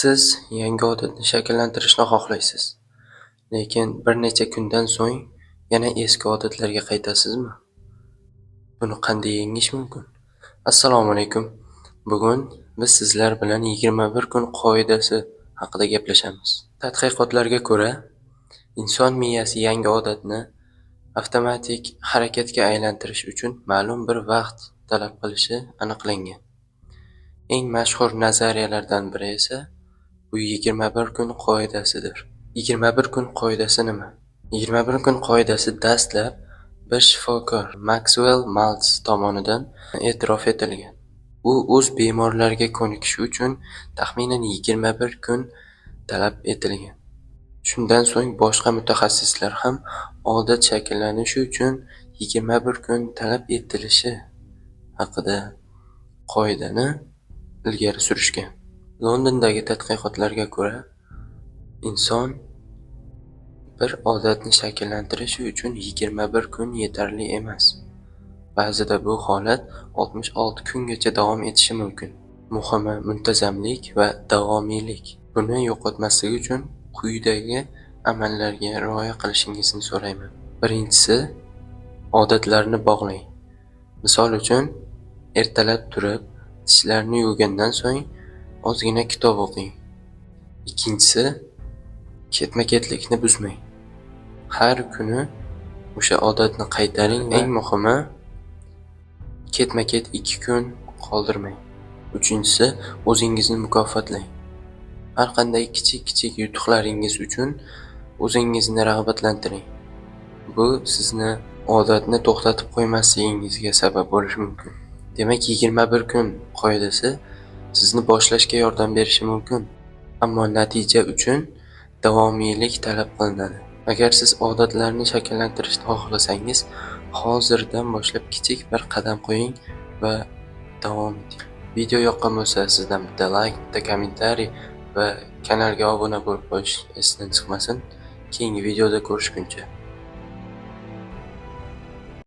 Siz yangi odatni shakllantirishni xohlaysiz, lekin bir necha kundan so'ng yana eski odatlarga qaytasizmi? Buni qanday yengish mumkin? Assalomu alaykum. Bugun biz sizlar bilan 21 kun qoidasi haqida gaplashamiz. Tadqiqotlarga ko'ra, inson miyasi yangi odatni avtomatik harakatga aylantirish uchun ma'lum bir vaqt talab qilishi aniqlangan. Eng mashhur nazariyalardan biri esa bu 21 kun qoidasidir. 21 kun qoidasi nima? 21 kun qoidasi dastlab bir shifokor Maxwell Maltz tomonidan e'tirof etilgan. U o'z bemorlariga ko'nikish uchun taxminan 21 kun talab etilgan. Shundan so'ng boshqa mutaxassislar ham odat shakllanishi uchun 21 kun talab etilishi haqida qoidani ilgari surishgan. Londondagi tadqiqotlarga ko'ra, inson bir odatni shakllantirishi uchun 21 kun yetarli emas. Ba'zida bu holat 66 kungacha davom etishi mumkin. Muhimi muntazamlik va davomiylik. Buni yo'qotmaslik uchun quyidagi amallarga rioya qilishingizni so'rayman. Birinchisi, odatlarni bog'lang. Misol uchun, ertalab turib, tishlarni yuvgandan so'ng ozgina kitob o'qing. Ikkinchisi, ketma-ketlikni buzmang. Har kuni o'sha odatni qaytaring. Eng muhimi, ketma-ket 2 kun qoldirmang. Uchinchisi, o'zingizni mukofotlang. Har qanday kichik yutuqlaringiz uchun o'zingizni rag'batlantiring. Bu sizni odatni to'xtatib qo'ymasligingizga sabab bo'lishi mumkin. Demak, 21 kun qoidasi sizni boshlashga yordam berishi mumkin, ammo natija uchun davomiylik talab qilinadi. Agar siz odatlarni shakllantirishni xohlasangiz, hozirdan boshlab kichik bir qadam qo'ying va davom eting. Video yoqqan bo'lsa, sizdan bitta like, bitta kommentariy va kanalga obuna bo'lib qo'yish esdan chiqmasin. Keyingi videoda ko'rishguncha